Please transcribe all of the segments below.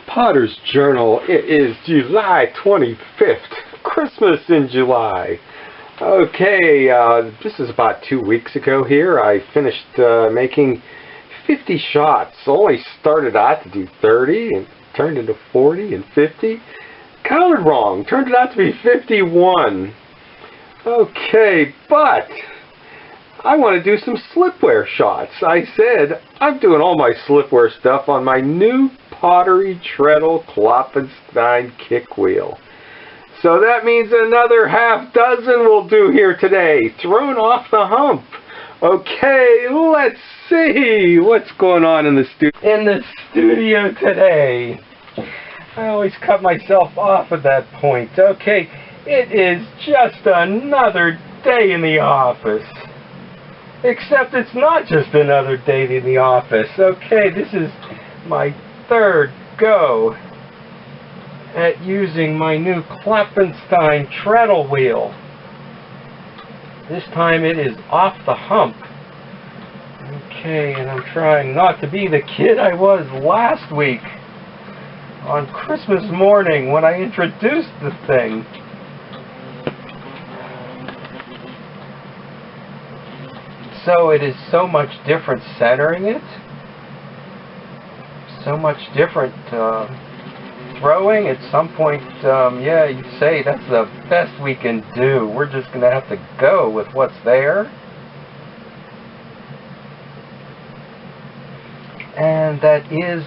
Potter's Journal. It is July 25th, Christmas in July. Okay, this is about 2 weeks ago here. I finished making 50 shots. Only started out to do 30 and turned into 40 and 50. Counted wrong. Turned it out to be 51. Okay, but I want to do some slipware shots. I said I'm doing all my slipware stuff on my new pottery treadle Klopfenstein kick wheel. So that means another half dozen we'll do here today. Thrown off the hump. Okay, let's see what's going on in the studio today. I always cut myself off at that point. Okay, it is just another day in the office. Except it's not just another day in the office. Okay, this is my third go at using my new Klopfenstein treadle wheel. This time it is off the hump. Okay, and I'm trying not to be the kid I was last week on Christmas morning when I introduced the thing. So it is so much different centering it, so much different throwing. At some point, yeah, you'd say that's the best we can do. We're just going to have to go with what's there. And that is,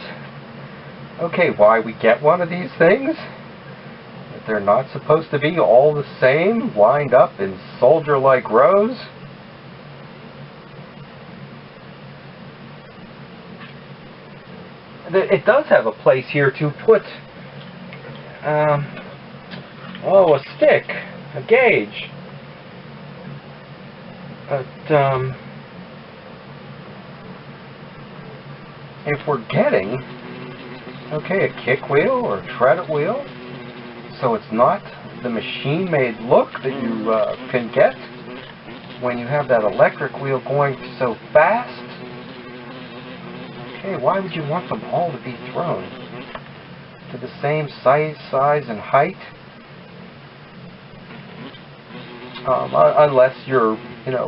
okay, why we get one of these things. They're not supposed to be all the same, lined up in soldier-like rows. It does have a place here to put, a stick, a gauge. But, if we're getting, okay, a kick wheel or a treadle wheel, so it's not the machine-made look that you can get when you have that electric wheel going so fast. Okay, why would you want them all to be thrown to the same size and height? Unless you're,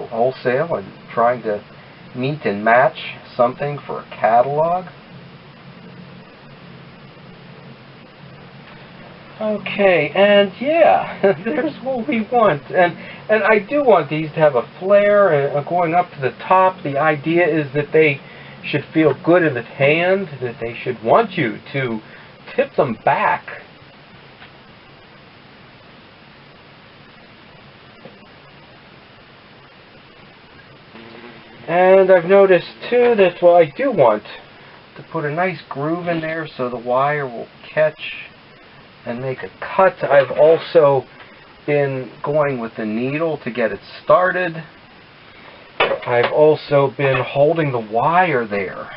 wholesale and trying to meet and match something for a catalog. Okay, and yeah, there's what we want. And I do want these to have a flare going up to the top. The idea is that they should feel good in the hand, that they should want you to tip them back. And I've noticed too that, well, I do want to put a nice groove in there so the wire will catch and make a cut. I've also been going with the needle to get it started. I've also been holding the wire there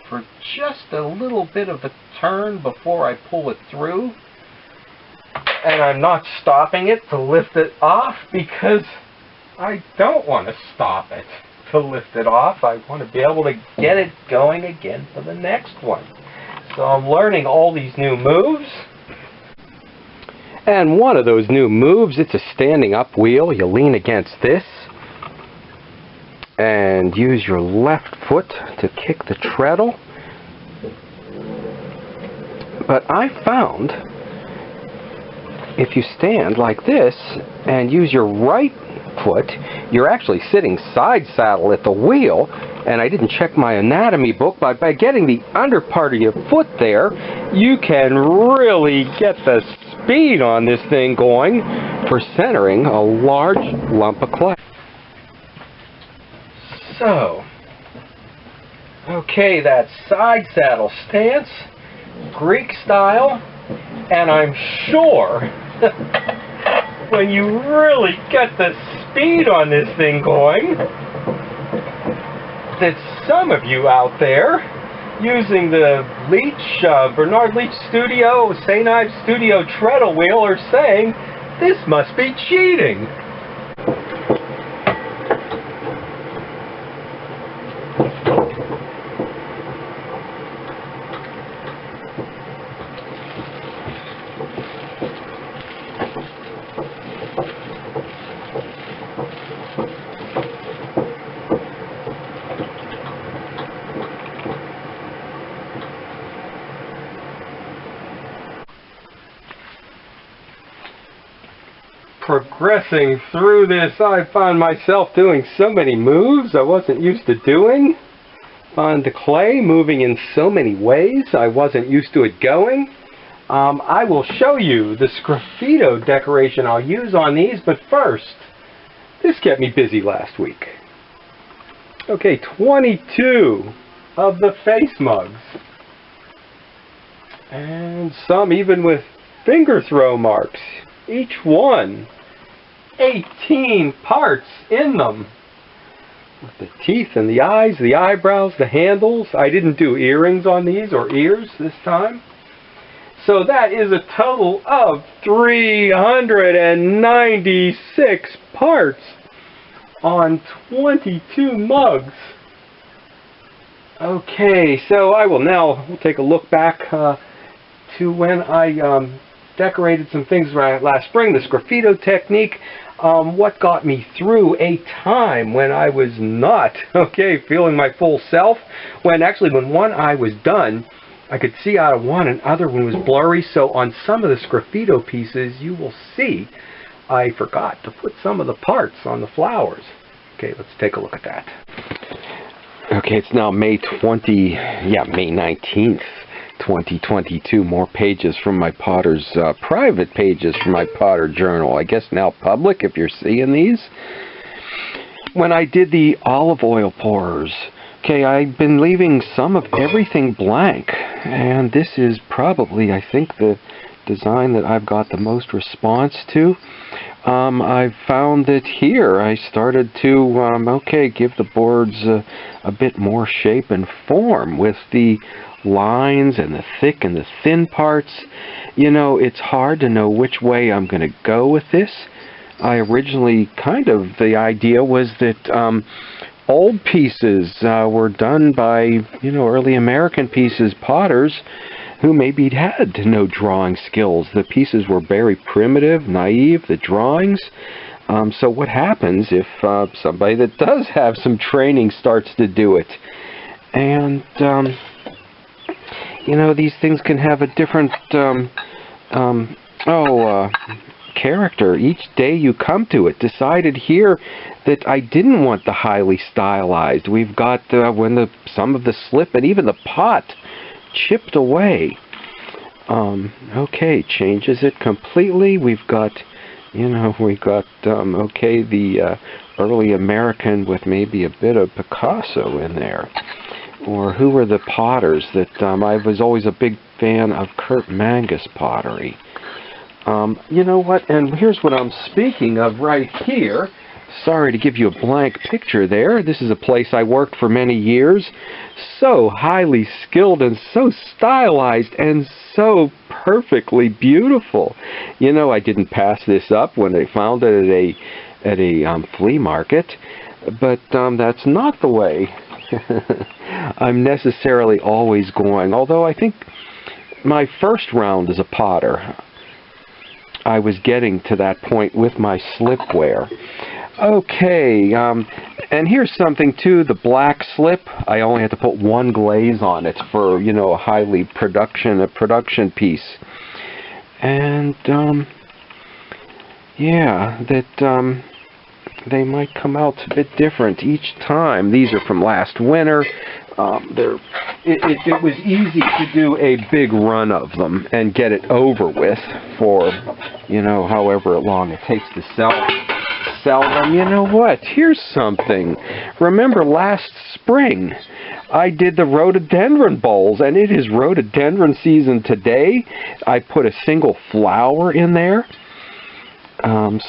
for just a little bit of a turn before I pull it through. And I'm not stopping it to lift it off because I don't want to stop it to lift it off. I want to be able to get it going again for the next one. So I'm learning all these new moves. And one of those new moves, it's a standing up wheel. You lean against this and use your left foot to kick the treadle. But I found if you stand like this and use your right foot, you're actually sitting side saddle at the wheel. And I didn't check my anatomy book, but by getting the under part of your foot there, you can really get the speed on this thing going for centering a large lump of clay. So, okay, that side saddle stance, Greek style, and I'm sure when you really get the speed on this thing going, that some of you out there using the Bernard Leach Studio, St. Ives Studio treadle wheel are saying, this must be cheating. progressing through this, I found myself doing so many moves I wasn't used to doing. On the clay, moving in so many ways I wasn't used to it going. I will show you the SGRAFFITO decoration I'll use on these, but first, this kept me busy last week. Okay, 22 of the face mugs. And some even with finger throw marks. Each one, 18 parts in them. With the teeth and the eyes, the eyebrows, the handles. I didn't do earrings on these or ears this time. So that is a total of 396 parts on 22 mugs. Okay, so I will now take a look back to when I decorated some things last spring, the SGRAFFITO technique. What got me through a time when I was not, feeling my full self. When one eye was done, I could see out of one and other one was blurry. So on some of the SGRAFFITO pieces, you will see I forgot to put some of the parts on the flowers. Okay, let's take a look at that. Okay, it's now May 19th. 2022. More pages from my Potter's private pages from my Potter journal. I guess now public if you're seeing these. When I did the olive oil pourers, I've been leaving some of everything blank, and this is probably, I think, the design that I've got the most response to. I've found that here I started to give the boards a bit more shape and form with the lines and the thick and the thin parts. You know, it's hard to know which way I'm going to go with this. I originally the idea was that old pieces were done by, early American potters who maybe had no drawing skills. The pieces were very primitive, naive, the drawings. So what happens if somebody that does have some training starts to do it? And these things can have a different character each day you come to it. Decided here that I didn't want the highly stylized. We've got some of the slip and even the pot chipped away. Changes it completely. We've got the early American with maybe a bit of Picasso in there. Or who were the potters that I was always a big fan of Kurt Mangus pottery. You know what? And here's what I'm speaking of right here. Sorry to give you a blank picture there. This is a place I worked for many years. So highly skilled and so stylized and so perfectly beautiful. I didn't pass this up when I found it at a flea market. But that's not the way I'm necessarily always going. Although I think my first round as a potter, I was getting to that point with my slipware. Okay, and here's something too, the black slip. I only had to put one glaze on it for, a highly production piece. And, they might come out a bit different each time. These are from last winter. It was easy to do a big run of them and get it over with for, however long it takes to sell them. You know what? Here's something. Remember last spring, I did the rhododendron bowls, and it is rhododendron season today. I put a single flower in there.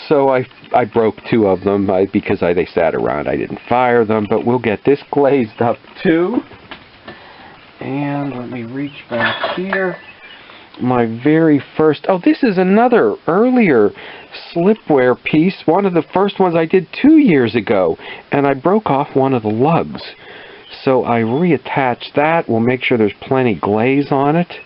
So I broke two of them because they sat around. I didn't fire them, but we'll get this glazed up too. And let me reach back here. My very first, this is another earlier slipware piece. One of the first ones I did 2 years ago, and I broke off one of the lugs. So I reattached that. We'll make sure there's plenty glaze on it.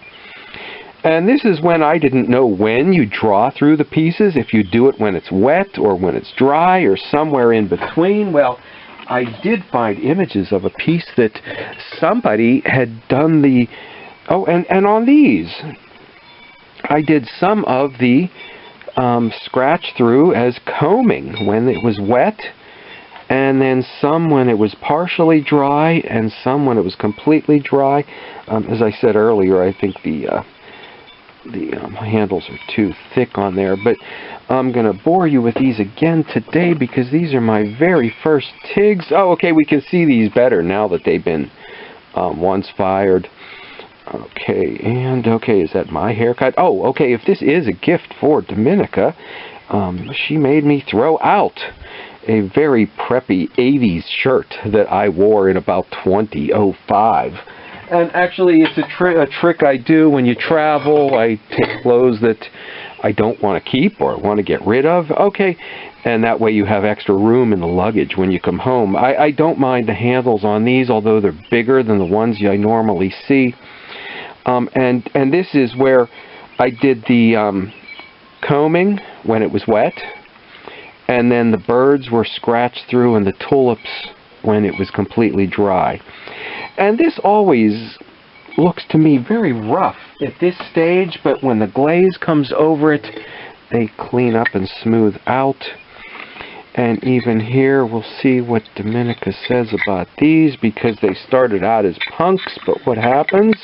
And this is when I didn't know when you draw through the pieces, if you do it when it's wet or when it's dry or somewhere in between. Well, I did find images of a piece that somebody had done and on these, I did some of the scratch through as combing when it was wet, and then some when it was partially dry, and some when it was completely dry. As I said earlier, I think the handles are too thick on there, but I'm going to bore you with these again today because these are my very first TIGs. Oh, okay, we can see these better now that they've been once fired. Okay, and okay, is that my haircut? Oh, okay, if this is a gift for Dominica, she made me throw out a very preppy 80s shirt that I wore in about 2005. And actually, it's a trick I do when you travel. I take clothes that I don't want to keep or want to get rid of. Okay, and that way you have extra room in the luggage when you come home. I don't mind the handles on these, although they're bigger than the ones I normally see. And this is where I did the combing when it was wet, and then the birds were scratched through and the tulips when it was completely dry. And this always looks to me very rough at this stage, but when the glaze comes over it, they clean up and smooth out. And even here, we'll see what Dominica says about these, because they started out as punks, but what happens?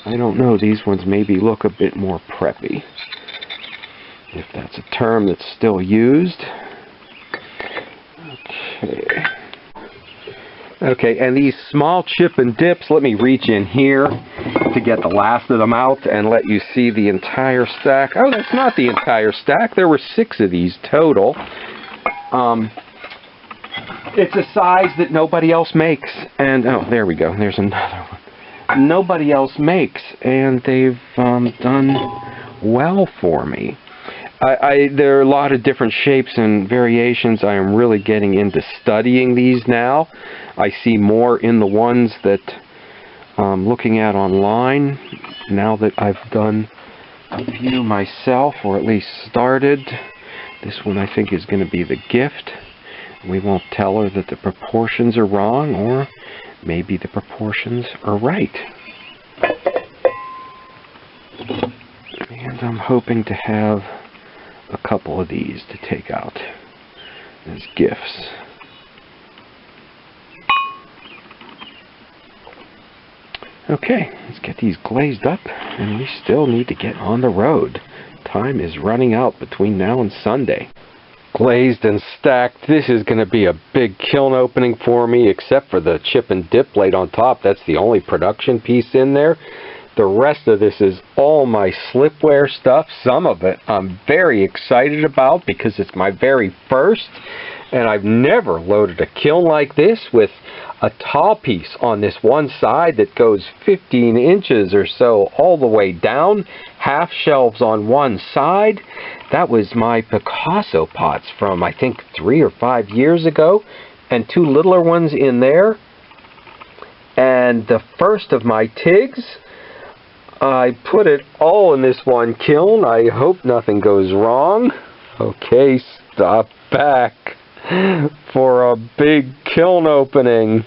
I don't know. These ones maybe look a bit more preppy, if that's a term that's still used. Okay, and these small chip and dips, let me reach in here to get the last of them out and let you see the entire stack. Oh, that's not the entire stack. There were 6 of these total. It's a size that nobody else makes. And, oh, there we go. There's another one. Nobody else makes, and they've done well for me. There are a lot of different shapes and variations. I am really getting into studying these now. I see more in the ones that I'm looking at online now that I've done a few myself, or at least started. This one I think is going to be the gift. We won't tell her that the proportions are wrong, or maybe the proportions are right. And I'm hoping to have a couple of these to take out as gifts. Okay, let's get these glazed up, and we still need to get on the road. Time is running out between now and Sunday. Glazed and stacked, this is going to be a big kiln opening for me, except for the chip and dip plate on top. That's the only production piece in there. The rest of this is all my slipware stuff. Some of it I'm very excited about because it's my very first, and I've never loaded a kiln like this with a tall piece on this one side that goes 15 inches or so all the way down, half shelves on one side. That was my Picasso pots from I think 3 or 5 years ago, and 2 littler ones in there. And the first of my TIGs, I put it all in this one kiln. I hope nothing goes wrong. Okay, stop back for a big kiln opening.